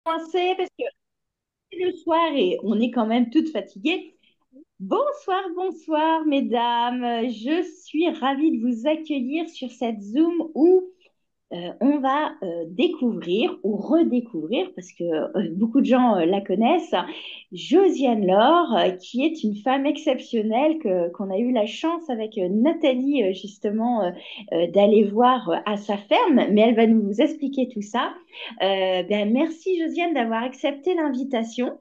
Commencer parce que c'est le soir et on est quand même toutes fatiguées. Bonsoir, bonsoir, mesdames. Je suis ravie de vous accueillir sur cette Zoom où on va découvrir ou redécouvrir, parce que beaucoup de gens la connaissent, Josiane Laure, qui est une femme exceptionnelle qu'on a eu la chance avec Nathalie, justement, d'aller voir à sa ferme, mais elle va nous expliquer tout ça. Merci Josiane d'avoir accepté l'invitation.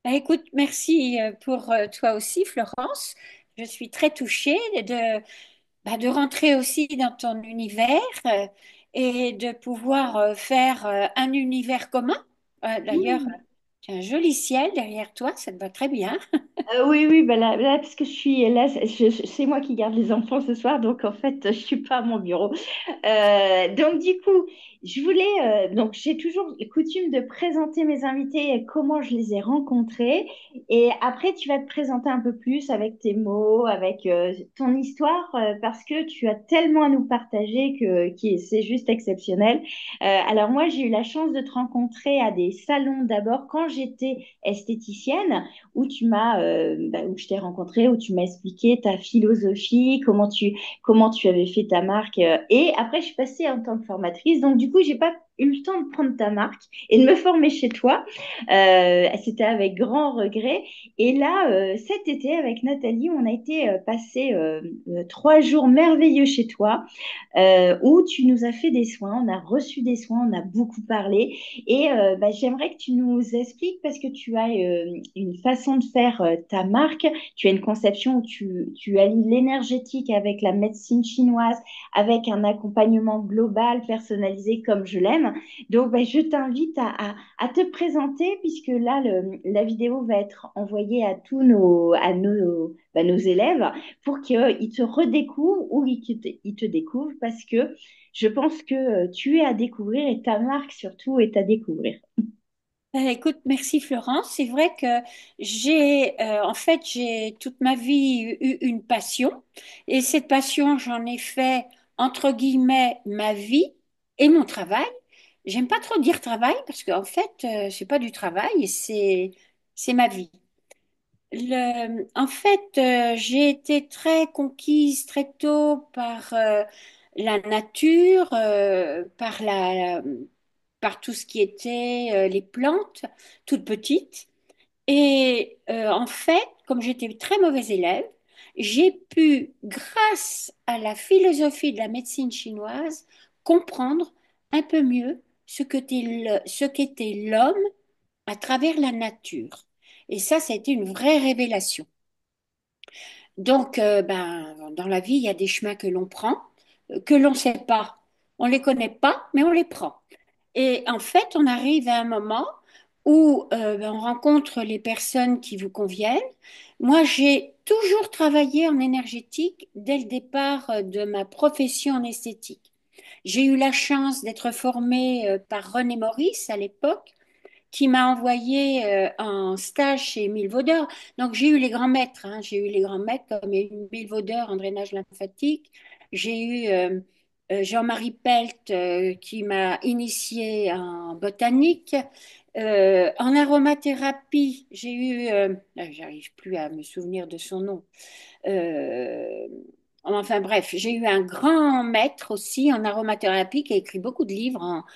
Écoute, merci pour toi aussi, Florence. Je suis très touchée de rentrer aussi dans ton univers et de pouvoir faire un univers commun. D'ailleurs, tu as un joli ciel derrière toi, ça te va très bien. Oui, oui, bah là, parce que je suis là, c'est moi qui garde les enfants ce soir, donc en fait, je suis pas à mon bureau. Donc du coup, je voulais, donc j'ai toujours coutume de présenter mes invités et comment je les ai rencontrés. Et après, tu vas te présenter un peu plus avec tes mots, avec ton histoire, parce que tu as tellement à nous partager c'est juste exceptionnel. Alors moi, j'ai eu la chance de te rencontrer à des salons d'abord quand j'étais esthéticienne où je t'ai rencontré, où tu m'as expliqué ta philosophie, comment tu avais fait ta marque. Et après, je suis passée en tant que formatrice. Donc, du coup, j'ai pas eu le temps de prendre ta marque et de me former chez toi. C'était avec grand regret. Et là, cet été, avec Nathalie, on a été passer 3 jours merveilleux chez toi où tu nous as fait des soins, on a reçu des soins, on a beaucoup parlé. Et j'aimerais que tu nous expliques parce que tu as une façon de faire ta marque, tu as une conception où tu allies l'énergétique avec la médecine chinoise, avec un accompagnement global, personnalisé comme je l'aime. Donc, je t'invite à te présenter puisque là, la vidéo va être envoyée à nos élèves pour qu'ils te redécouvrent ou ils te découvrent parce que je pense que tu es à découvrir et ta marque surtout est à découvrir. Écoute, merci Florence. C'est vrai que j'ai toute ma vie eu une passion et cette passion, j'en ai fait entre guillemets ma vie et mon travail. J'aime pas trop dire travail parce qu'en fait, c'est pas du travail, c'est ma vie. J'ai été très conquise très tôt par la nature, par tout ce qui était les plantes, toutes petites. Et en fait, comme j'étais très mauvaise élève, j'ai pu, grâce à la philosophie de la médecine chinoise, comprendre un peu mieux ce qu'était l'homme à travers la nature. Et ça a été une vraie révélation. Donc, dans la vie, il y a des chemins que l'on prend, que l'on ne sait pas. On ne les connaît pas, mais on les prend. Et en fait, on arrive à un moment où on rencontre les personnes qui vous conviennent. Moi, j'ai toujours travaillé en énergétique dès le départ de ma profession en esthétique. J'ai eu la chance d'être formée par René Maurice à l'époque, qui m'a envoyé en stage chez Émile Vaudeur. Donc j'ai eu les grands maîtres, hein. J'ai eu les grands maîtres comme Émile Vaudeur en drainage lymphatique. J'ai eu Jean-Marie Pelt qui m'a initié en botanique. En aromathérapie, j'ai eu, j'arrive plus à me souvenir de son nom. Euh, Enfin bref, j'ai eu un grand maître aussi en aromathérapie qui a écrit beaucoup de livres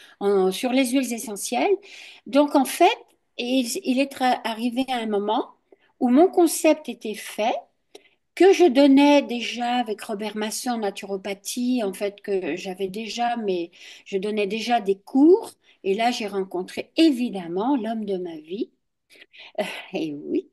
sur les huiles essentielles. Donc en fait, il est arrivé à un moment où mon concept était fait, que je donnais déjà avec Robert Masson en naturopathie, en fait que j'avais déjà, mais je donnais déjà des cours. Et là, j'ai rencontré évidemment l'homme de ma vie. Et oui,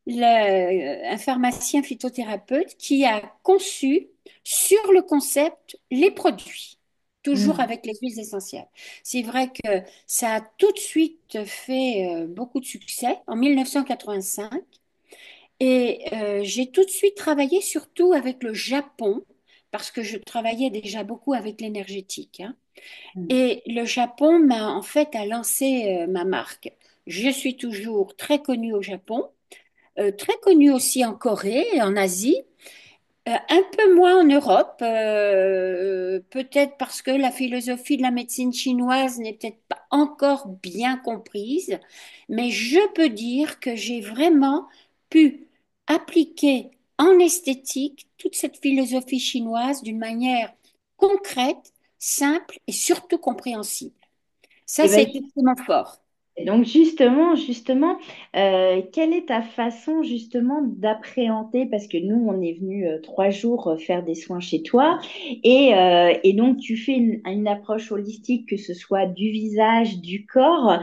un pharmacien phytothérapeute qui a conçu sur le concept les produits, toujours Mm. avec les huiles essentielles. C'est vrai que ça a tout de suite fait beaucoup de succès en 1985 et j'ai tout de suite travaillé surtout avec le Japon parce que je travaillais déjà beaucoup avec l'énergétique, hein. Mm. Et le Japon m'a en fait a lancé ma marque. Je suis toujours très connue au Japon, très connu aussi en Corée et en Asie. Un peu moins en Europe, peut-être parce que la philosophie de la médecine chinoise n'est peut-être pas encore bien comprise, mais je peux dire que j'ai vraiment pu appliquer en esthétique toute cette philosophie chinoise d'une manière concrète, simple et surtout compréhensible. Ça, Et ben, c'est extrêmement fort. donc justement, quelle est ta façon justement d'appréhender, parce que nous, on est venu 3 jours faire des soins chez toi, et donc tu fais une approche holistique, que ce soit du visage, du corps.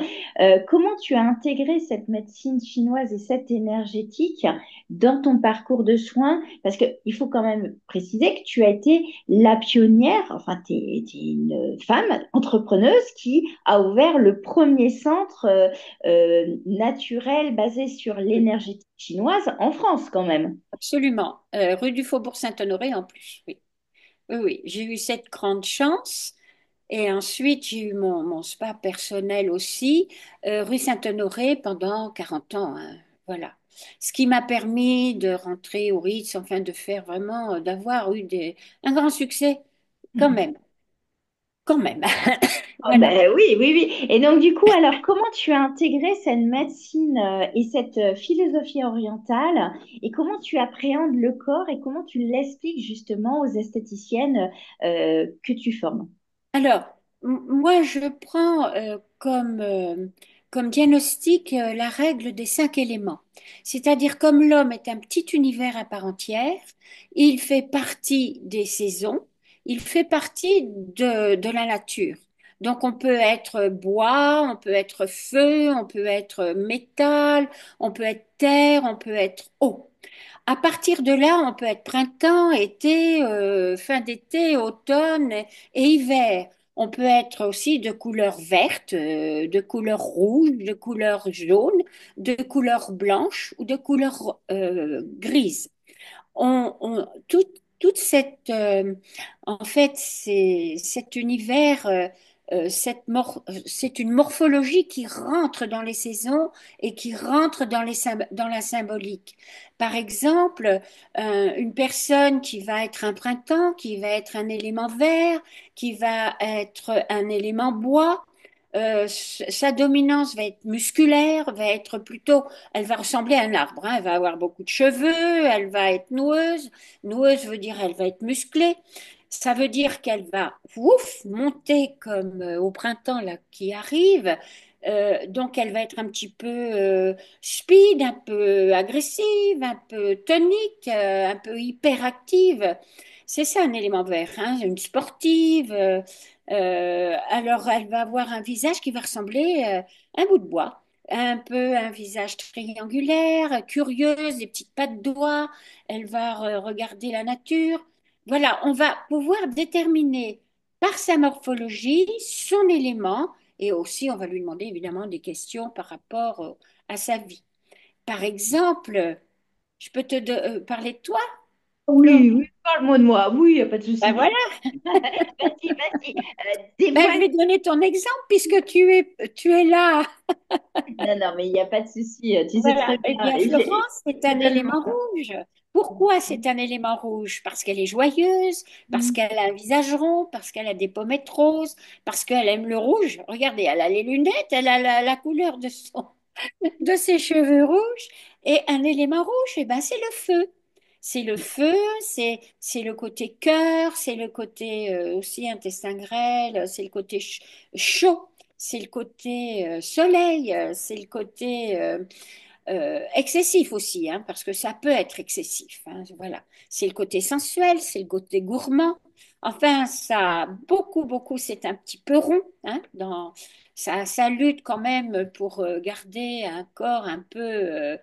Comment tu as intégré cette médecine chinoise et cette énergétique dans ton parcours de soins? Parce qu'il faut quand même préciser que tu as été la pionnière, enfin, tu es une femme entrepreneuse qui a ouvert le premier centre naturel basé sur l'énergétique chinoise en France quand même. Absolument. Rue du Faubourg Saint-Honoré en plus. Oui, oui, oui. J'ai eu cette grande chance. Et ensuite, j'ai eu mon spa personnel aussi, rue Saint-Honoré pendant 40 ans, hein. Voilà. Ce qui m'a permis de rentrer au Ritz, enfin de faire vraiment, d'avoir eu un grand succès quand même, quand même. Oh, Voilà. ben oui, oui, oui. Et donc, du coup, alors, comment tu as intégré cette médecine et cette philosophie orientale, et comment tu appréhendes le corps et comment tu l'expliques justement aux esthéticiennes que tu formes? Alors, moi, je prends comme diagnostic la règle des 5 éléments. C'est-à-dire, comme l'homme est un petit univers à part entière, il fait partie des saisons, il fait partie de la nature. Donc, on peut être bois, on peut être feu, on peut être métal, on peut être terre, on peut être eau. À partir de là, on peut être printemps, été, fin d'été, automne et hiver. On peut être aussi de couleur verte, de couleur rouge, de couleur jaune, de couleur blanche ou de couleur grise. Toute cette, en fait, cet univers, c'est une morphologie qui rentre dans les saisons et qui rentre dans la symbolique. Par exemple, une personne qui va être un printemps, qui va être un élément vert, qui va être un élément bois. Sa dominance va être musculaire, va être plutôt, elle va ressembler à un arbre, hein. Elle va avoir beaucoup de cheveux, elle va être noueuse. Noueuse veut dire elle va être musclée. Ça veut dire qu'elle va ouf, monter comme au printemps là, qui arrive. Donc elle va être un petit peu speed, un peu agressive, un peu tonique, un peu hyperactive. C'est ça un élément vert, hein, une sportive. Alors elle va avoir un visage qui va ressembler à un bout de bois, un peu un visage triangulaire, curieuse, des petites pattes doigts. Elle va regarder la nature. Voilà, on va pouvoir déterminer par sa morphologie son élément et aussi on va lui demander évidemment des questions par rapport à sa vie. Par exemple, je peux parler de toi, Laure. Oui, oui, parle-moi de moi. Oui, il n'y a pas de Ben souci. voilà. Vas-y, vas-y. Ben, je Dévoile. vais donner ton exemple puisque tu es là. Non, non, mais il n'y a pas de souci. Tu sais Voilà. très Eh bien. bien, J'ai Florence, c'est un totalement élément ça. rouge. Pourquoi c'est un élément rouge? Parce qu'elle est joyeuse, parce qu'elle a un visage rond, parce qu'elle a des pommettes roses, parce qu'elle aime le rouge. Regardez, elle a les lunettes, elle a la couleur de ses cheveux rouges. Et un élément rouge, eh ben, c'est le feu. C'est le feu, c'est le côté cœur, c'est le côté aussi intestin grêle, c'est le côté chaud, c'est le côté soleil, c'est le côté excessif aussi, hein, parce que ça peut être excessif, hein, voilà. C'est le côté sensuel, c'est le côté gourmand. Enfin, ça, beaucoup, beaucoup, c'est un petit peu rond, hein, ça lutte quand même pour garder un corps un peu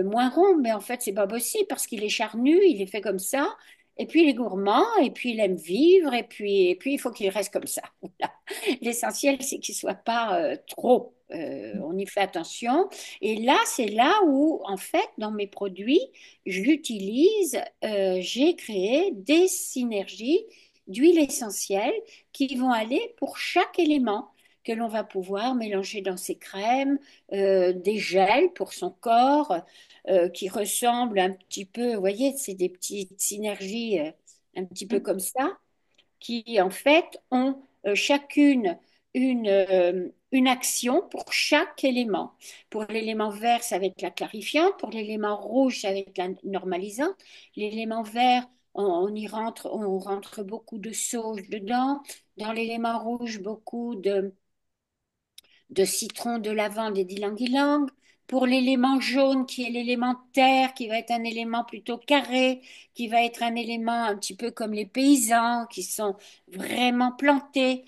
moins rond, mais en fait, c'est pas possible parce qu'il est charnu, il est fait comme ça. Et puis il est gourmand, et puis il aime vivre, et puis il faut qu'il reste comme ça. Voilà. L'essentiel, c'est qu'il soit pas trop. On y fait attention. Et là, c'est là où, en fait, dans mes produits, j'ai créé des synergies d'huiles essentielles qui vont aller pour chaque élément. que l'on va pouvoir mélanger dans ses crèmes, des gels pour son corps, qui ressemblent un petit peu, vous voyez, c'est des petites synergies un petit peu comme ça qui en fait ont chacune une action pour chaque élément. Pour l'élément vert, ça va être la clarifiante. Pour l'élément rouge, ça va être la normalisante. L'élément vert, on rentre beaucoup de sauge dedans. Dans l'élément rouge, beaucoup de citron, de lavande et d'ylang-ylang. Pour l'élément jaune, qui est l'élément terre, qui va être un élément plutôt carré, qui va être un élément un petit peu comme les paysans, qui sont vraiment plantés.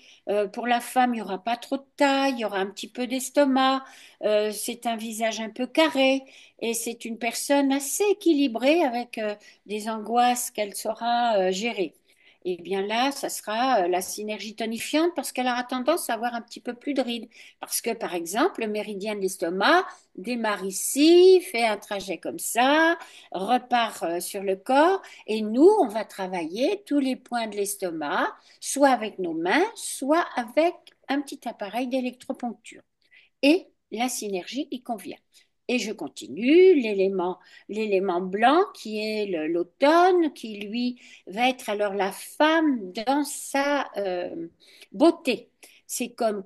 Pour la femme, il n'y aura pas trop de taille, il y aura un petit peu d'estomac. C'est un visage un peu carré et c'est une personne assez équilibrée avec des angoisses qu'elle saura gérer. Et bien là, ça sera la synergie tonifiante parce qu'elle aura tendance à avoir un petit peu plus de rides. Parce que, par exemple, le méridien de l'estomac démarre ici, fait un trajet comme ça, repart sur le corps, et nous, on va travailler tous les points de l'estomac, soit avec nos mains, soit avec un petit appareil d'électroponcture. Et la synergie y convient. Et je continue, l'élément blanc qui est l'automne, qui lui va être alors la femme dans sa beauté. C'est comme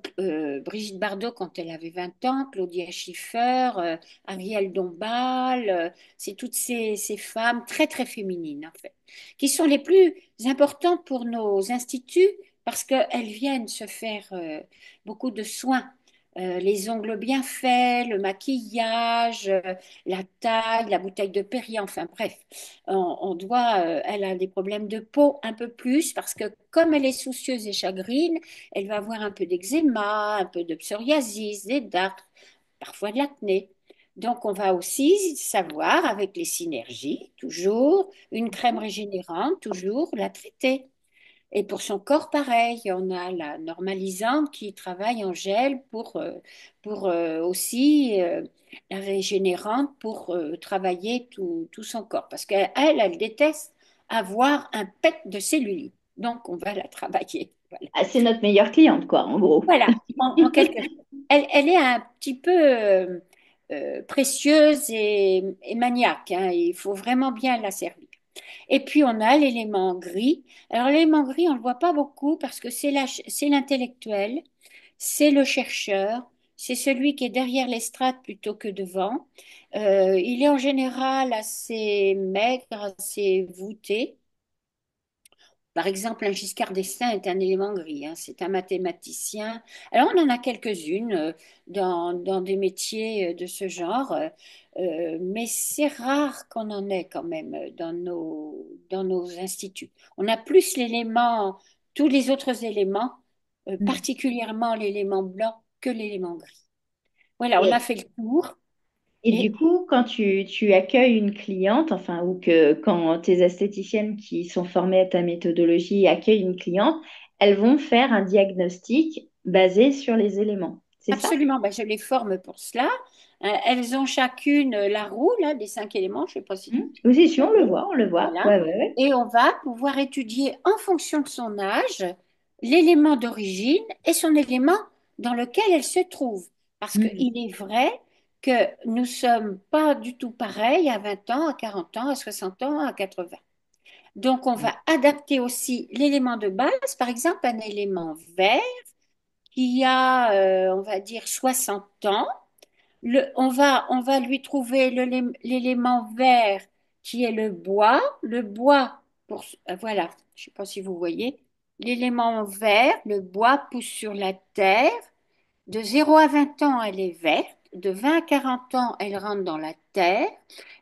Brigitte Bardot quand elle avait 20 ans, Claudia Schiffer, Ariel Dombal, c'est toutes ces femmes très très féminines en fait, qui sont les plus importantes pour nos instituts parce qu'elles viennent se faire beaucoup de soins, les ongles bien faits, le maquillage, la taille, la bouteille de Perrier, enfin bref, on doit, elle a des problèmes de peau un peu plus parce que comme elle est soucieuse et chagrine, elle va avoir un peu d'eczéma, un peu de psoriasis, des dartres, parfois de l'acné. Donc, on va aussi savoir, avec les synergies, toujours, une crème régénérante, toujours la traiter. Et pour son corps, pareil, on a la normalisante qui travaille en gel pour aussi la régénérante pour travailler tout son corps. Parce qu'elle déteste avoir un pet de cellulite. Donc, on va la travailler. Voilà, Ah, c'est notre meilleure cliente, quoi, en gros. voilà, en quelque sorte. Elle est un petit peu précieuse et maniaque, hein. Il faut vraiment bien la servir. Et puis on a l'élément gris. Alors l'élément gris, on ne le voit pas beaucoup parce que c'est l'intellectuel, c'est le chercheur, c'est celui qui est derrière l'estrade plutôt que devant. Il est en général assez maigre, assez voûté. Par exemple, un Giscard d'Estaing est un élément gris, hein, c'est un mathématicien. Alors, on en a quelques-unes dans des métiers de ce genre, mais c'est rare qu'on en ait quand même dans nos instituts. On a plus l'élément, tous les autres éléments, particulièrement l'élément blanc, que l'élément gris. Voilà, on a Et, fait le tour. et du Et coup, quand tu accueilles une cliente, enfin, ou que quand tes esthéticiennes qui sont formées à ta méthodologie accueillent une cliente, elles vont faire un diagnostic basé sur les éléments. C'est ça? absolument, ben, je les forme pour cela. Elles ont chacune la roue là, des 5 éléments, je ne sais pas si Oui, vous si, on le voyez. voit, on le voit. Voilà. Ouais, ouais, ouais. Et on va pouvoir étudier en fonction de son âge l'élément d'origine et son élément dans lequel elle se trouve. Parce Mm. qu'il est vrai que nous ne sommes pas du tout pareils à 20 ans, à 40 ans, à 60 ans, à 80. Donc, on va adapter aussi l'élément de base, par exemple, un élément vert qui a, on va dire, 60 ans. On va lui trouver l'élément vert qui est le bois. Le bois, voilà, je ne sais pas si vous voyez, l'élément vert, le bois pousse sur la terre. De 0 à 20 ans, elle est verte. De 20 à 40 ans, elle rentre dans la terre.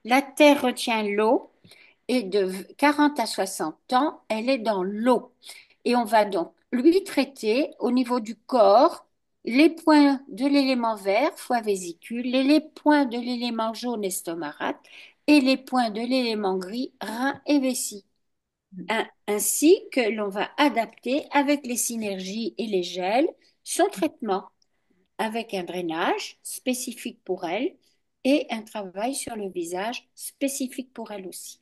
La terre retient l'eau. Et de 40 à 60 ans, elle est dans l'eau. Et on va donc lui traiter au niveau du corps les points de l'élément vert, foie vésicule, les points de l'élément jaune, estomac, et les points de l'élément gris, rein et vessie. Ainsi que l'on va adapter avec les synergies et les gels son traitement avec un drainage spécifique pour elle et un travail sur le visage spécifique pour elle aussi.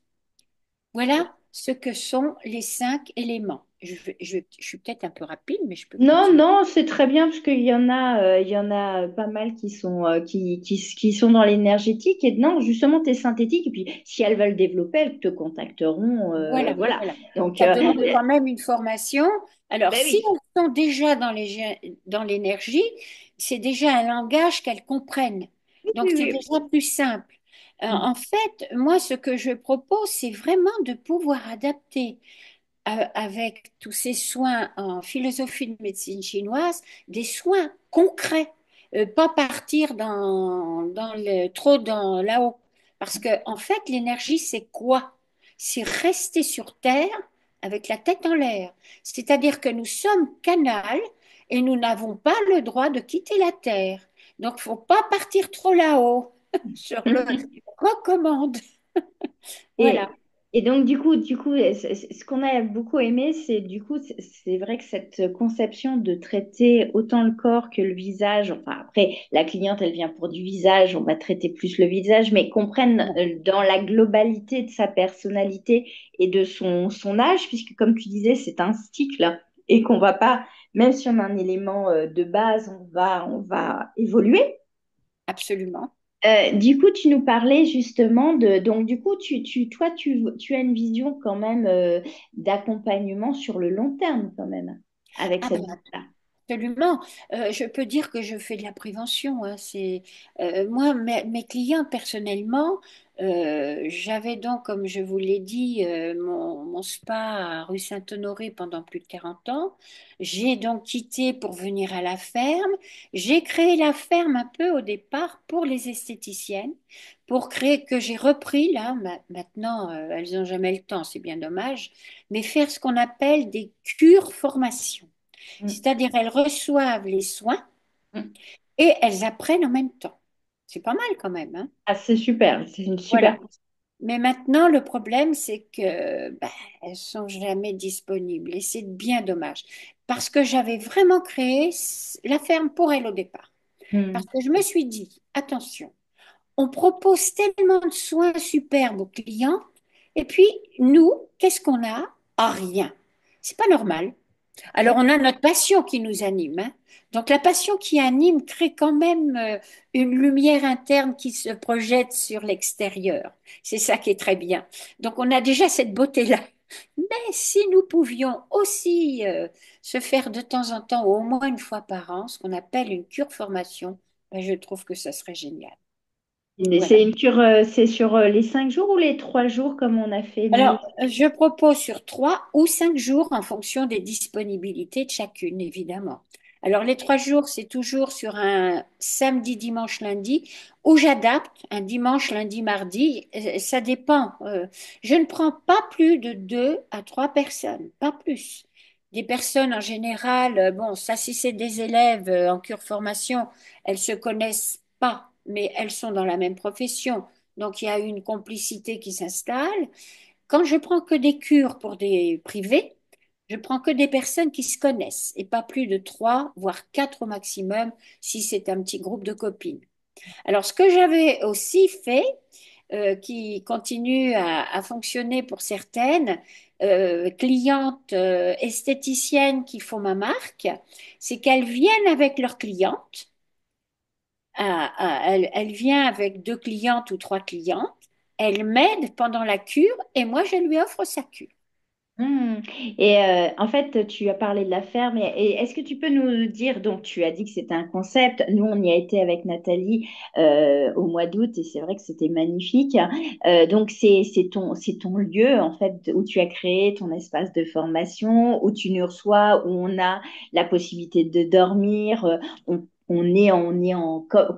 Voilà ce que sont les 5 éléments. je suis peut-être un peu rapide, mais je peux Non, continuer. non, c'est très bien parce il y en a pas mal qui sont, qui sont dans l'énergétique. Et non, justement, tu es synthétique. Et puis, si elles veulent développer, elles te contacteront. Voilà, Voilà. voilà. Donc, Ça demande quand même une formation. Alors, ben si oui. elles sont déjà dans l'énergie, c'est déjà un langage qu'elles comprennent. Oui, Donc, oui, c'est oui. déjà plus simple. En fait, moi, ce que je propose, c'est vraiment de pouvoir adapter avec tous ces soins en philosophie de médecine chinoise, des soins concrets, pas partir trop dans là-haut. Parce que, en fait, l'énergie, c'est quoi? C'est rester sur Terre avec la tête en l'air. C'est-à-dire que nous sommes canal et nous n'avons pas le droit de quitter la Terre. Donc, il ne faut pas partir trop là-haut. Je le recommande. Voilà. Et, et donc, du coup, ce qu'on a beaucoup aimé, c'est du coup, c'est vrai que cette conception de traiter autant le corps que le visage, enfin, après, la cliente, elle vient pour du visage, on va traiter plus le visage, mais qu'on prenne dans la globalité de sa personnalité et de son âge, puisque comme tu disais, c'est un cycle et qu'on va pas, même si on a un élément de base, on va évoluer. Absolument. Du coup, tu nous parlais justement de... Donc, du coup, toi, tu as une vision quand même d'accompagnement sur le long terme quand même, avec Ah cette ben, boîte-là. absolument. Je peux dire que je fais de la prévention, hein. Moi, mes clients, personnellement, j'avais donc, comme je vous l'ai dit, mon spa à rue Saint-Honoré pendant plus de 40 ans. J'ai donc quitté pour venir à la ferme. J'ai créé la ferme un peu au départ pour les esthéticiennes, pour créer que j'ai repris là. Maintenant, elles n'ont jamais le temps, c'est bien dommage, mais faire ce qu'on appelle des cures formation. Mm, C'est-à-dire, elles reçoivent les soins mm. et elles apprennent en même temps. C'est pas mal quand même, hein? Ah, c'est super, c'est une super... Voilà. Mais maintenant, le problème, c'est que elles sont jamais disponibles et c'est bien dommage. Parce que j'avais vraiment créé la ferme pour elles au départ. Parce Mm. que je me suis dit, attention, on propose tellement de soins superbes aux clients et puis nous, qu'est-ce qu'on a? Ah, rien. C'est pas normal. Alors, on a notre passion qui nous anime, hein. Donc, la passion qui anime crée quand même une lumière interne qui se projette sur l'extérieur. C'est ça qui est très bien. Donc, on a déjà cette beauté-là. Mais si nous pouvions aussi se faire de temps en temps, ou au moins une fois par an, ce qu'on appelle une cure formation, ben, je trouve que ça serait génial. Voilà. C'est une cure, c'est sur les 5 jours ou les 3 jours comme on a fait nous? Alors, je propose sur 3 ou 5 jours en fonction des disponibilités de chacune, évidemment. Alors, les 3 jours, c'est toujours sur un samedi, dimanche, lundi, ou j'adapte un dimanche, lundi, mardi. Ça dépend. Je ne prends pas plus de 2 à 3 personnes, pas plus. Des personnes en général, bon, ça, si c'est des élèves en cure formation, elles se connaissent pas, mais elles sont dans la même profession. Donc, il y a une complicité qui s'installe. Quand je prends que des cures pour des privés, je prends que des personnes qui se connaissent et pas plus de 3 voire 4 au maximum si c'est un petit groupe de copines. Alors, ce que j'avais aussi fait, qui continue à fonctionner pour certaines clientes esthéticiennes qui font ma marque, c'est qu'elles viennent avec leurs clientes. Elle vient avec 2 clientes ou 3 clientes. Elle m'aide pendant la cure et moi, je lui offre sa cure. Hmm. Et en fait, tu as parlé de la ferme. Et est-ce que tu peux nous dire, donc tu as dit que c'était un concept. Nous, on y a été avec Nathalie au mois d'août et c'est vrai que c'était magnifique. Donc c'est ton lieu en fait où tu as créé ton espace de formation, où tu nous reçois, où on a la possibilité de dormir. On est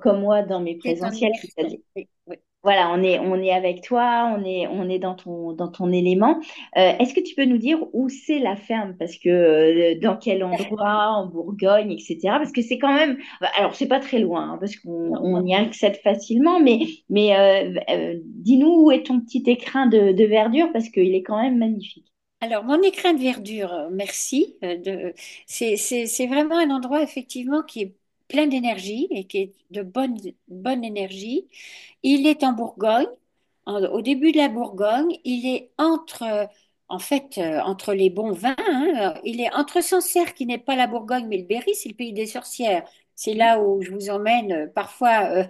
comme moi dans mes C'est en présentiels, immersion. c'est-à-dire Oui, oui. voilà, on est avec toi, on est dans ton élément. Est-ce que tu peux nous dire où c'est la ferme? Parce que dans quel endroit, en Bourgogne, etc. Parce que c'est quand même, alors c'est pas très loin, hein, parce Non, qu'on non. y accède facilement, mais dis-nous où est ton petit écrin de verdure, parce qu'il est quand même magnifique. Alors, mon écrin de verdure, merci. C'est vraiment un endroit, effectivement, qui est plein d'énergie et qui est de bonne énergie. Il est en Bourgogne, au début de la Bourgogne. Il est entre en fait, entre les bons vins, hein, il est entre Sancerre, qui n'est pas la Bourgogne, mais le Berry, c'est le pays des sorcières. C'est là où je vous emmène parfois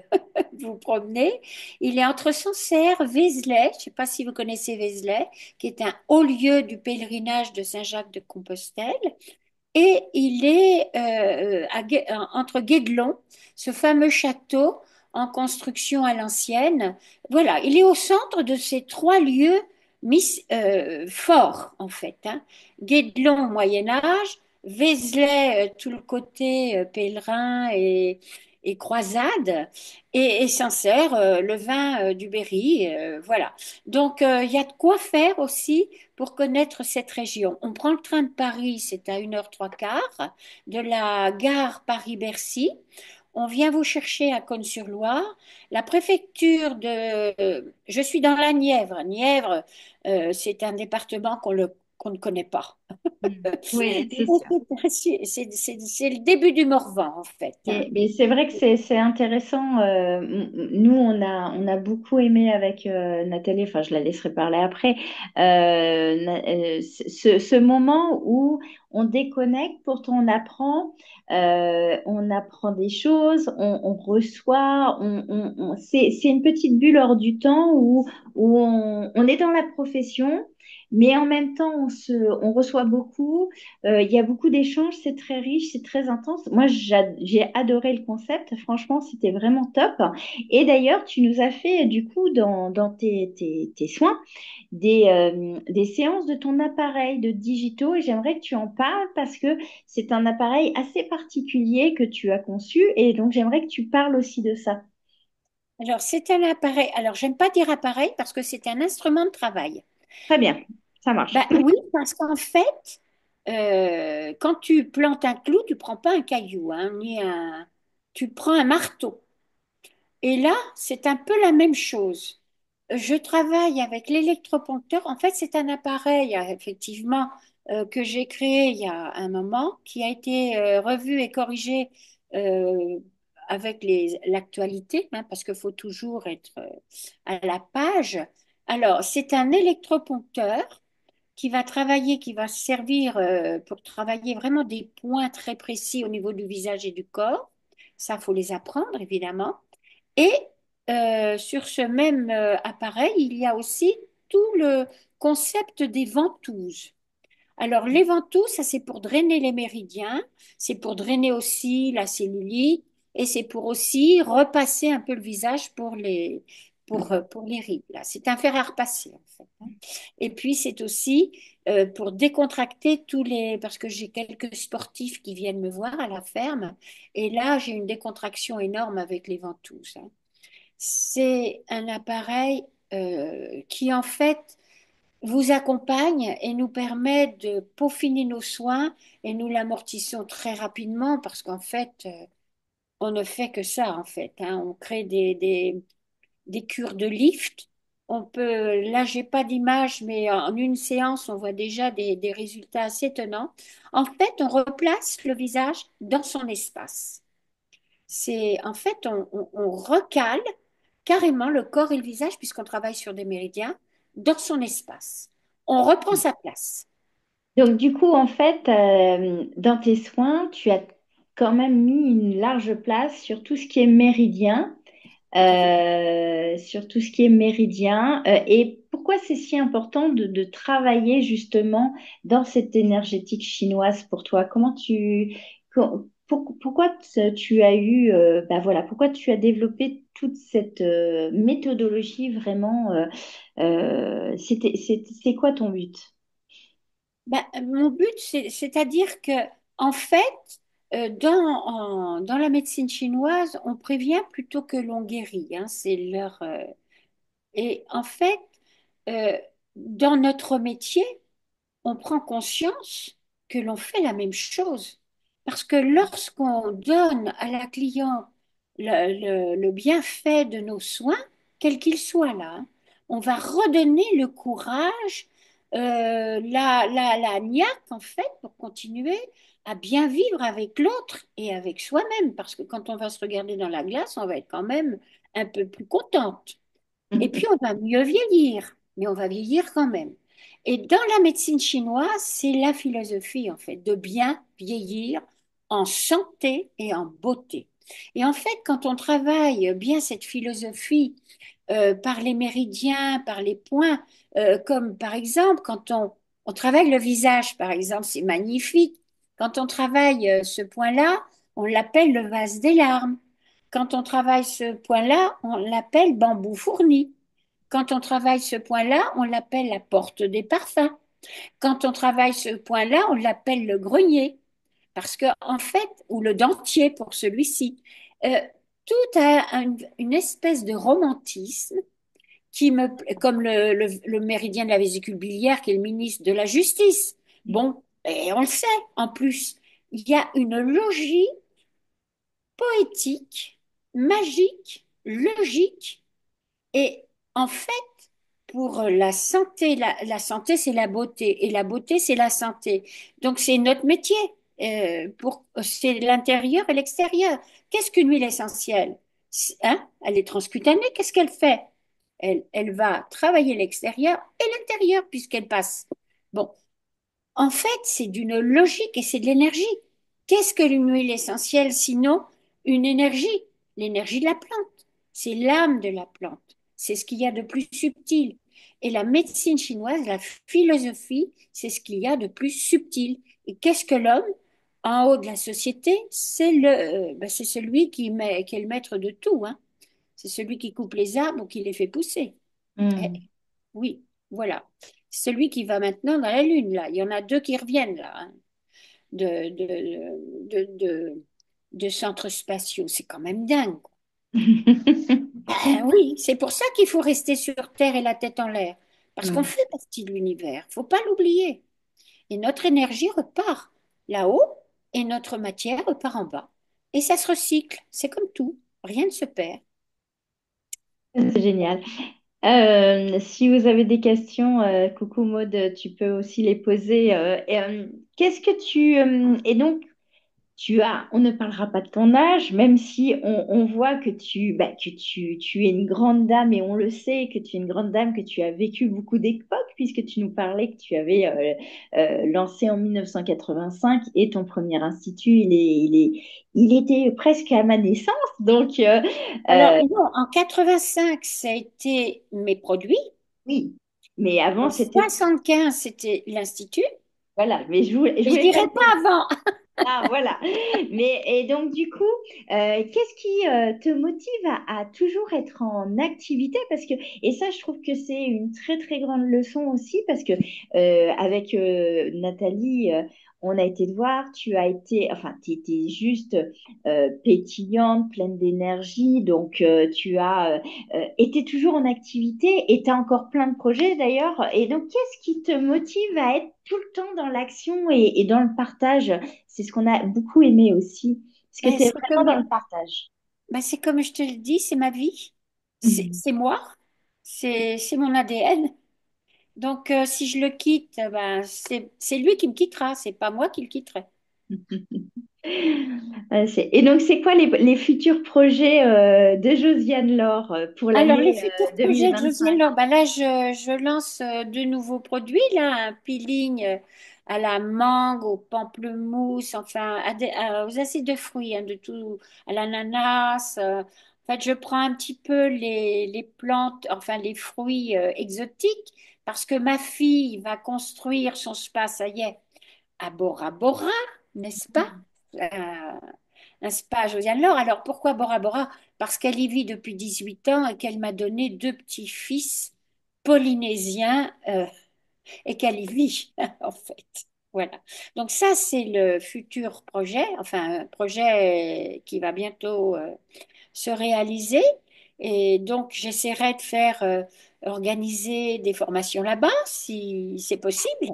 vous promener. Il est entre Sancerre, Vézelay, je ne sais pas si vous connaissez Vézelay, qui est un haut lieu du pèlerinage de Saint-Jacques-de-Compostelle. Et il est entre Guédelon, ce fameux château en construction à l'ancienne. Voilà, il est au centre de ces trois lieux forts, en fait, hein. Guédelon, Moyen Âge, Vézelay, tout le côté pèlerin et croisade, et Sancerre, le vin du Berry. Voilà. Donc, il y a de quoi faire aussi pour connaître cette région. On prend le train de Paris, c'est à 1h03 de la gare Paris-Bercy. On vient vous chercher à Cosne-sur-Loire. La préfecture de... Je suis dans la Nièvre. Nièvre, c'est un département qu'on ne connaît pas. Mm. Oui, c'est sûr. C'est le début du Morvan, en fait, hein. Mais c'est vrai que c'est intéressant. Nous, on a beaucoup aimé avec Nathalie, enfin, je la laisserai parler après, ce moment où on déconnecte, pourtant on apprend des choses, on reçoit, c'est une petite bulle hors du temps où on est dans la profession, mais en même temps, on reçoit beaucoup. Il y a beaucoup d'échanges, c'est très riche, c'est très intense. Moi, j'ai adoré le concept. Franchement, c'était vraiment top. Et d'ailleurs, tu nous as fait, du coup, dans tes soins, des séances de ton appareil de digitaux. Et j'aimerais que tu en parles parce que c'est un appareil assez particulier que tu as conçu. Et donc, j'aimerais que tu parles aussi de ça. Alors, c'est un appareil. Alors, j'aime pas dire appareil parce que c'est un instrument de travail. Très bien, ça marche. Ben oui, parce qu'en fait, quand tu plantes un clou, tu prends pas un caillou, hein, tu prends un marteau. Et là, c'est un peu la même chose. Je travaille avec l'électroponcteur. En fait, c'est un appareil, effectivement, que j'ai créé il y a un moment, qui a été revu et corrigé euh, avec l'actualité, hein, parce qu'il faut toujours être à la page. Alors, c'est un électroponcteur qui va travailler, qui va servir pour travailler vraiment des points très précis au niveau du visage et du corps. Ça, faut les apprendre, évidemment. Et sur ce même appareil, il y a aussi tout le concept des ventouses. Alors, les ventouses, ça c'est pour drainer les méridiens, c'est pour drainer aussi la cellulite et c'est pour aussi repasser un peu le visage pour les rides. Là, c'est un fer à repasser en fait, hein. Et puis, c'est aussi pour décontracter tous les... Parce que j'ai quelques sportifs qui viennent me voir à la ferme et là, j'ai une décontraction énorme avec les ventouses, hein. C'est un appareil qui, en fait, vous accompagne et nous permet de peaufiner nos soins et nous l'amortissons très rapidement parce qu'en fait, on ne fait que ça, en fait, hein. On crée des cures de lift. On peut, là, j'ai pas d'image, mais en une séance, on voit déjà des résultats assez étonnants. En fait, on replace le visage dans son espace. C'est, en fait, on recale carrément le corps et le visage, puisqu'on travaille sur des méridiens, dans son espace. On reprend sa place. Donc, du coup, en fait, dans tes soins, tu as quand même mis une large place sur tout ce qui est méridien, Tout à fait. sur tout ce qui est méridien. Et pourquoi c'est si important de travailler justement dans cette énergétique chinoise pour toi? Pourquoi tu as eu, bah voilà, pourquoi tu as développé toute cette méthodologie vraiment, c'est quoi ton but? Ben, mon but, c'est-à-dire que, en fait, dans la médecine chinoise, on prévient plutôt que l'on guérit, hein, c'est leur, et en fait, euh, dans notre métier, on prend conscience que l'on fait la même chose. Parce que lorsqu'on donne à la cliente le bienfait de nos soins, quel qu'il soit là, hein, on va redonner le courage, la niaque, en fait, pour continuer à bien vivre avec l'autre et avec soi-même. Parce que quand on va se regarder dans la glace, on va être quand même un peu plus contente. Et puis, on va mieux vieillir, mais on va vieillir quand même. Et dans la médecine chinoise, c'est la philosophie, en fait, de bien vieillir en santé et en beauté. Et en fait, quand on travaille bien cette philosophie par les méridiens, par les points, comme par exemple, quand on travaille le visage, par exemple, c'est magnifique. Quand on travaille ce point-là, on l'appelle le vase des larmes. Quand on travaille ce point-là, on l'appelle bambou fourni. Quand on travaille ce point-là, on l'appelle la porte des parfums. Quand on travaille ce point-là, on l'appelle le grenier. Parce que, en fait, ou le dentier pour celui-ci, euh, tout a une espèce de romantisme comme le méridien de la vésicule biliaire, qui est le ministre de la Justice. Bon, et on le sait, en plus, il y a une logique poétique, magique, logique, et en fait, pour la santé, la santé, c'est la beauté, et la beauté, c'est la santé. Donc, c'est notre métier. C'est l'intérieur et l'extérieur. Qu'est-ce qu'une huile essentielle? Hein? Elle est transcutanée, qu'est-ce qu'elle fait? Elle va travailler l'extérieur et l'intérieur, puisqu'elle passe. Bon, en fait, c'est d'une logique et c'est de l'énergie. Qu'est-ce que une huile essentielle sinon une énergie? L'énergie de la plante. C'est l'âme de la plante. C'est ce qu'il y a de plus subtil. Et la médecine chinoise, la philosophie, c'est ce qu'il y a de plus subtil. Et qu'est-ce que l'homme? En haut de la société, c'est celui qui est le maître de tout, hein. C'est celui qui coupe les arbres ou qui les fait pousser. Eh, Hmm. oui, voilà. Celui qui va maintenant dans la Lune, là. Il y en a deux qui reviennent, là, hein, de, de, de, de, de centres spatiaux. C'est quand même dingue. Ben oui, c'est pour ça qu'il faut rester sur Terre et la tête en l'air. Parce qu'on Ouais. fait partie de l'univers. Faut pas l'oublier. Et notre énergie repart là-haut et notre matière repart en bas. Et ça se recycle. C'est comme tout. Rien ne se perd. C'est génial. Si vous avez des questions, coucou Maud, tu peux aussi les poser. Qu'est-ce que tu... et donc, on ne parlera pas de ton âge, même si on voit que tu es une grande dame et on le sait que tu es une grande dame, que tu as vécu beaucoup d'époques, puisque tu nous parlais que tu avais lancé en 1985 et ton premier institut, il était presque à ma naissance. Donc, Alors, euh, non, en 85, ça a été mes produits. oui, mais avant, En c'était... 75, c'était l'Institut. Voilà, mais je Et je voulais pas dirais le dire. pas avant. Ah, voilà. Mais, et donc, du coup, qu'est-ce qui te motive à toujours être en activité? Parce que, et ça, je trouve que c'est une très, très grande leçon aussi, parce que avec Nathalie, on a été te voir, tu as été, enfin, tu étais juste pétillante, pleine d'énergie, donc tu as été toujours en activité et tu as encore plein de projets d'ailleurs. Et donc, qu'est-ce qui te motive à être tout le temps dans l'action et dans le partage? C'est ce qu'on a beaucoup aimé aussi, parce que Ben, c'est vraiment dans le partage. c'est comme je te le dis, c'est ma vie. Mhm. C'est moi. C'est mon ADN. Donc, si je le quitte, c'est lui qui me quittera. C'est pas moi qui le quitterai. Et donc, c'est quoi les futurs projets de Josiane Laure pour Alors, les l'année futurs projets de Josiane 2025? Laure, là, je lance de nouveaux produits, là, un peeling à la mangue, au pamplemousse, enfin, aux acides de fruits, hein, de tout, à l'ananas. En fait, je prends un petit peu les plantes, enfin, les fruits exotiques, parce que ma fille va construire son spa, ça y est, à Bora Bora, n'est-ce pas? Un spa à Josiane-Laure. Alors pourquoi Bora Bora? Parce qu'elle y vit depuis 18 ans et qu'elle m'a donné deux petits-fils polynésiens et qu'elle y vit, en fait. Voilà. Donc ça, c'est le futur projet, enfin un projet qui va bientôt se réaliser. Et donc j'essaierai de faire organiser des formations là-bas, si c'est possible.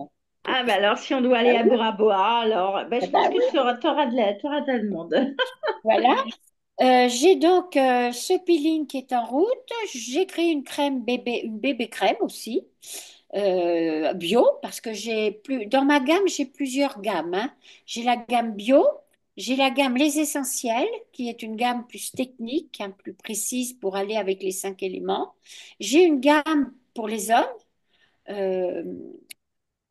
Ah, bah alors, si on doit Ah aller à oui, Bora Bora, alors, bah, ah je pense bah que oui, t'auras de la demande. voilà. J'ai donc ce peeling qui est en route. J'ai créé une crème bébé, une bébé crème aussi, bio, parce que dans ma gamme, j'ai plusieurs gammes, hein. J'ai la gamme bio, j'ai la gamme Les Essentiels, qui est une gamme plus technique, hein, plus précise pour aller avec les 5 éléments. J'ai une gamme pour les hommes, euh,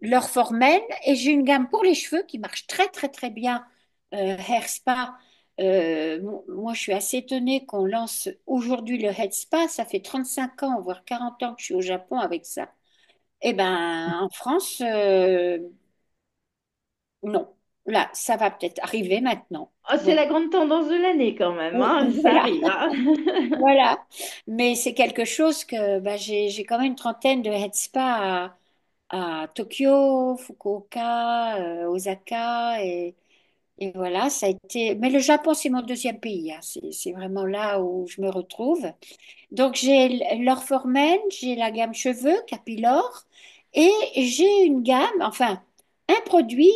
leur formelle et j'ai une gamme pour les cheveux qui marche très très très bien. Hair Spa. Moi, je suis assez étonnée qu'on lance aujourd'hui le Head Spa. Ça fait 35 ans, voire 40 ans que je suis au Japon avec ça. Eh ben, en France, non. Là, ça va peut-être arriver maintenant. Oh, c'est Voilà. la grande tendance de l'année quand même, hein. Ça Voilà. arrive, hein. Voilà. Mais c'est quelque chose que bah, j'ai quand même une trentaine de head spa à Tokyo, Fukuoka, Osaka et voilà, ça a été. Mais le Japon, c'est mon deuxième pays, hein. C'est vraiment là où je me retrouve. Donc, j'ai l'Orformen, j'ai la gamme cheveux, Capilor, et j'ai une gamme, enfin, un produit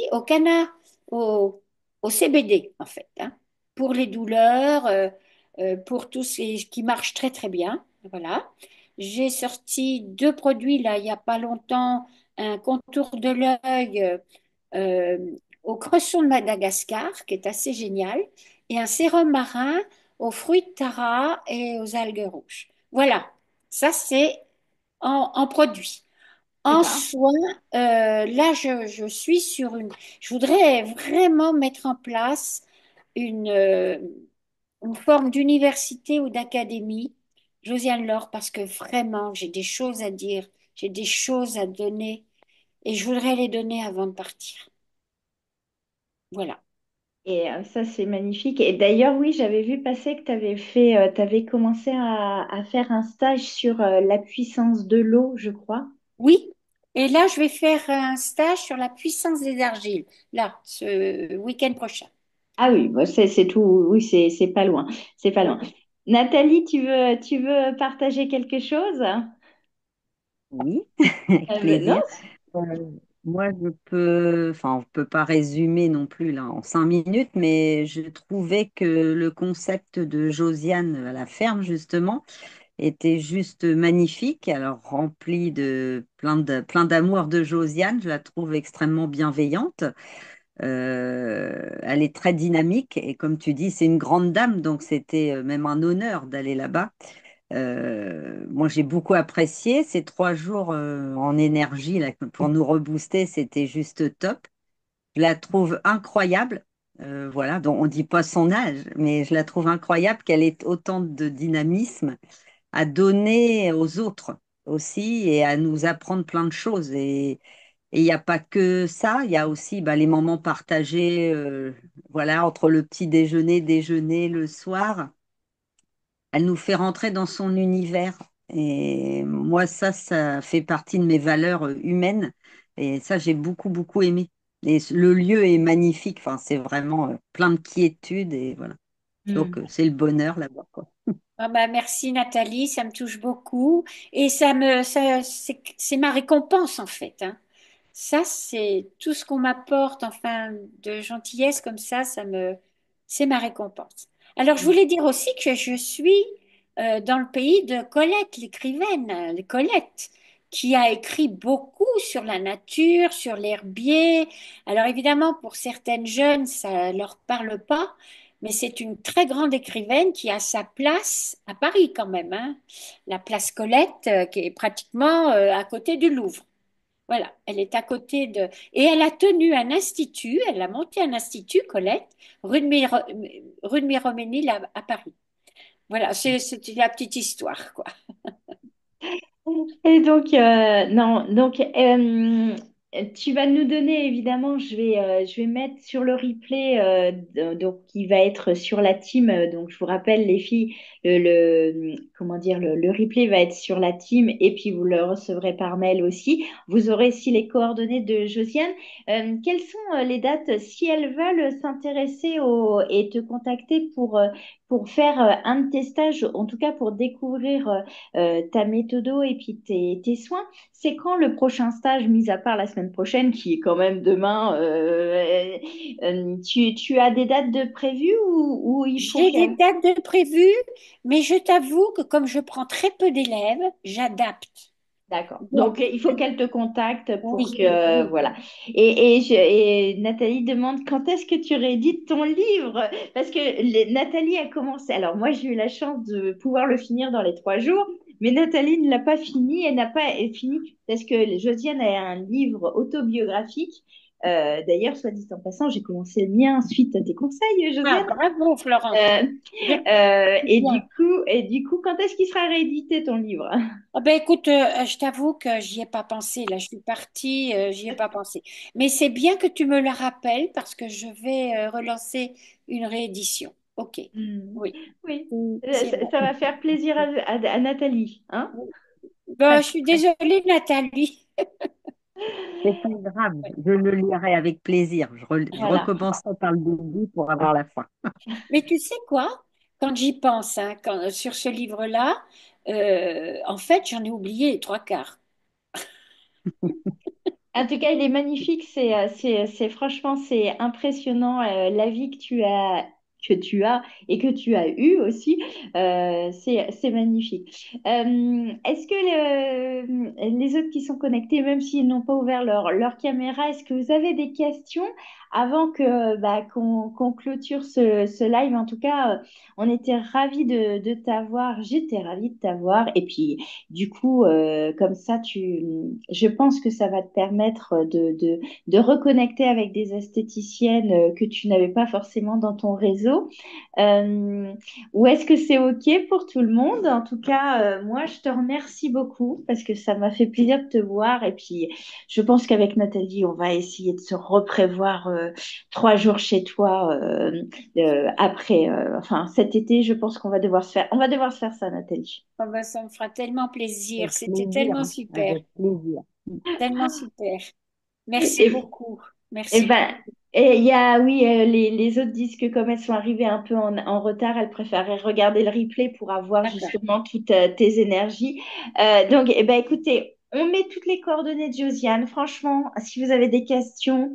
au, au CBD, en fait, hein, pour les douleurs, pour tout ce qui marche très, très bien. Voilà. J'ai sorti deux produits, là, il n'y a pas longtemps, un contour de l'œil euh, au cresson de Madagascar, qui est assez génial, et un sérum marin aux fruits de Tara et aux algues rouges. Voilà, ça c'est en produit. En D'accord. soins, là je suis sur une... Je voudrais vraiment mettre en place une, euh, une forme d'université ou d'académie, Josiane Laure, parce que vraiment j'ai des choses à dire, j'ai des choses à donner et je voudrais les donner avant de partir. Voilà. Et ça, c'est magnifique. Et d'ailleurs, oui, j'avais vu passer que tu avais commencé à faire un stage sur la puissance de l'eau, je crois. Oui, et là, je vais faire un stage sur la puissance des argiles, là, ce week-end prochain. Ah oui, bah, c'est tout. Oui, c'est pas loin. C'est pas loin. Oui. Nathalie, tu veux partager quelque chose? Oui, avec Non? plaisir. Euh, Moi, enfin, on peut pas résumer non plus là en 5 minutes, mais je trouvais que le concept de Josiane à la ferme, justement, était juste magnifique. Alors, rempli de plein d'amour de Josiane, je la trouve extrêmement bienveillante. Elle est très dynamique et comme tu dis, c'est une grande dame, donc c'était même un honneur d'aller là-bas. Moi, j'ai beaucoup apprécié ces 3 jours en énergie là, pour nous rebooster. C'était juste top. Je la trouve incroyable. Voilà, donc on dit pas son âge, mais je la trouve incroyable qu'elle ait autant de dynamisme à donner aux autres aussi et à nous apprendre plein de choses. Et il n'y a pas que ça, il y a aussi bah, les moments partagés, voilà, entre le petit déjeuner, déjeuner, le soir. Elle nous fait rentrer dans son univers. Et moi, ça fait partie de mes valeurs humaines. Et ça, j'ai beaucoup, beaucoup aimé. Et le lieu est magnifique. Enfin, c'est vraiment plein de quiétude. Et voilà. Donc, Hmm. c'est le bonheur là-bas, quoi. Ah bah, merci Nathalie, ça me touche beaucoup et c'est ma récompense en fait, hein. Ça, c'est tout ce qu'on m'apporte, enfin, de gentillesse comme c'est ma récompense. Alors, je voulais dire aussi que je suis dans le pays de Colette, l'écrivaine, Colette, qui a écrit beaucoup sur la nature, sur l'herbier. Alors, évidemment, pour certaines jeunes, ça leur parle pas, mais c'est une très grande écrivaine qui a sa place à Paris quand même, hein. La place Colette, qui est pratiquement à côté du Louvre. Voilà, elle est à côté de... Et elle a tenu un institut, elle a monté un institut, Colette, rue de Miromesnil à Paris. Voilà, c'est la petite histoire, quoi. Et donc, non, donc, tu vas nous donner, évidemment, je vais mettre sur le replay, donc, qui va être sur la team. Donc, je vous rappelle, les filles, comment dire, le replay va être sur la team et puis vous le recevrez par mail aussi. Vous aurez aussi les coordonnées de Josiane. Quelles sont les dates si elles veulent s'intéresser et te contacter pour faire un de tes stages, en tout cas pour découvrir ta méthodo et puis tes soins. C'est quand le prochain stage, mis à part la semaine prochaine, qui est quand même demain, tu as des dates de prévues ou il faut J'ai des qu'elle... dates de prévues, mais je t'avoue que comme je prends très peu d'élèves, j'adapte. D'accord. Donc, Donc, il faut qu'elle te contacte pour oui, que... oui. Voilà. Et Nathalie demande quand est-ce que tu réédites ton livre? Parce que Nathalie a commencé... Alors, moi, j'ai eu la chance de pouvoir le finir dans les 3 jours, Mais Nathalie ne l'a pas fini, elle n'a pas fini parce que Josiane a un livre autobiographique. D'ailleurs, soit dit en passant, j'ai commencé le mien suite à tes conseils, Ah, Josiane. bravo, Florence. Euh, Bien, et bien. du coup, quand est-ce qu'il sera réédité ton livre? Ah ben écoute, je t'avoue que j'y ai pas pensé. Là, je suis partie, j'y ai pas pensé. Mais c'est bien que tu me le rappelles parce que je vais relancer une réédition. Ok. Hmm. Oui, Oui, c'est bon. ça va faire plaisir à Nathalie, hein? Ben, je suis désolée, Nathalie. C'est pas grave, je le lirai avec plaisir. Je Voilà. recommencerai par le début pour avoir la fin. Mais tu sais quoi? Quand j'y pense, hein, sur ce livre-là, en fait, j'en ai oublié les trois quarts. En tout cas, il est magnifique. Franchement, c'est impressionnant la vie que tu as et que tu as eue aussi. C'est magnifique. Est-ce que les autres qui sont connectés, même s'ils n'ont pas ouvert leur caméra, est-ce que vous avez des questions avant que qu'on clôture ce live? En tout cas, on était ravis de t'avoir. J'étais ravie de t'avoir. Et puis du coup, comme ça, je pense que ça va te permettre de reconnecter avec des esthéticiennes que tu n'avais pas forcément dans ton réseau. Euh, ou est-ce que c'est OK pour tout le monde? En tout cas, moi, je te remercie beaucoup parce que ça m'a fait plaisir de te voir. Et puis, je pense qu'avec Nathalie, on va essayer de se reprévoir 3 jours chez toi après, enfin, cet été. Je pense on va devoir se faire ça, Nathalie. Oh ben, ça me fera tellement plaisir. Avec C'était plaisir, tellement hein, super, avec plaisir. tellement super. Merci Et, beaucoup. et Merci ben, beaucoup. et il y a, oui, les autres disent que comme elles sont arrivées un peu en retard, elles préféraient regarder le replay pour avoir D'accord. justement toutes tes énergies. Donc, eh ben, écoutez, on met toutes les coordonnées de Josiane. Franchement, si vous avez des questions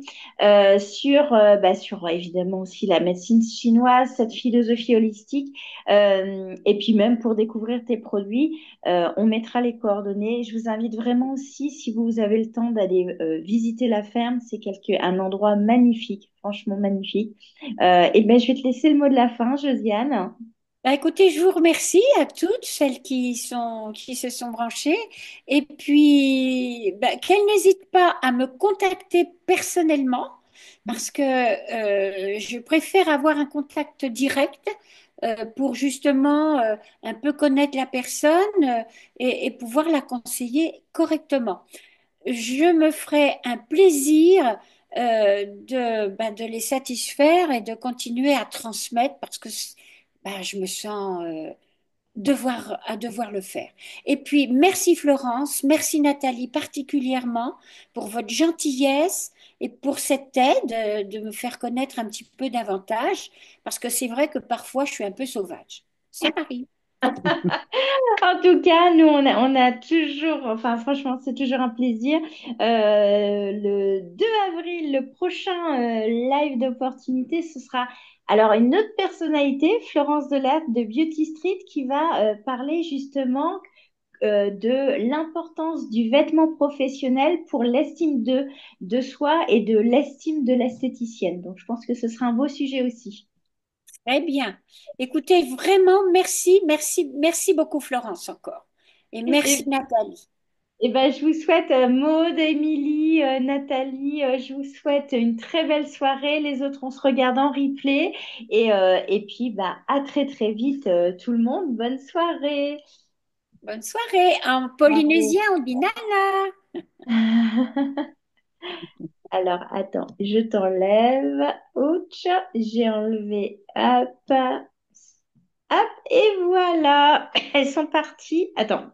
sur évidemment aussi la médecine chinoise, cette philosophie holistique, et puis même pour découvrir tes produits, on mettra les coordonnées. Je vous invite vraiment aussi, si vous avez le temps, d'aller visiter la ferme. C'est un endroit magnifique, franchement magnifique. Et ben, je vais te laisser le mot de la fin, Josiane. Bah, écoutez, je vous remercie à toutes celles qui se sont branchées. Et puis, bah, qu'elles n'hésitent pas à me contacter personnellement parce que je préfère avoir un contact direct pour justement un peu connaître la personne et pouvoir la conseiller correctement. Je me ferai un plaisir de les satisfaire et de continuer à transmettre parce que je me sens à devoir le faire. Et puis, merci Florence, merci Nathalie particulièrement pour votre gentillesse et pour cette aide de me faire connaître un petit peu davantage parce que c'est vrai que parfois je suis un peu sauvage. Ça m'arrive. En tout cas, nous, on a toujours, enfin, franchement, c'est toujours un plaisir. Le 2 avril, le prochain live d'opportunité, ce sera alors une autre personnalité, Florence Delatte de Beauty Street, qui va parler justement de l'importance du vêtement professionnel pour l'estime de soi et de l'estime de l'esthéticienne. Donc, je pense que ce sera un beau sujet aussi. Très bien. Écoutez, vraiment, merci, merci, merci beaucoup Florence encore. Et merci Et, Nathalie. Eh ben, je vous souhaite, Maud, Émilie, Nathalie, je vous souhaite une très belle soirée. Les autres, on se regarde en replay. Et puis, bah, à très, très vite, tout le monde. Bonne soirée. Bonne soirée. En Bravo. polynésien, on dit nana. Alors, attends, je t'enlève. Ouch, j'ai enlevé. Hop, hop, et voilà. Elles sont parties. Attends.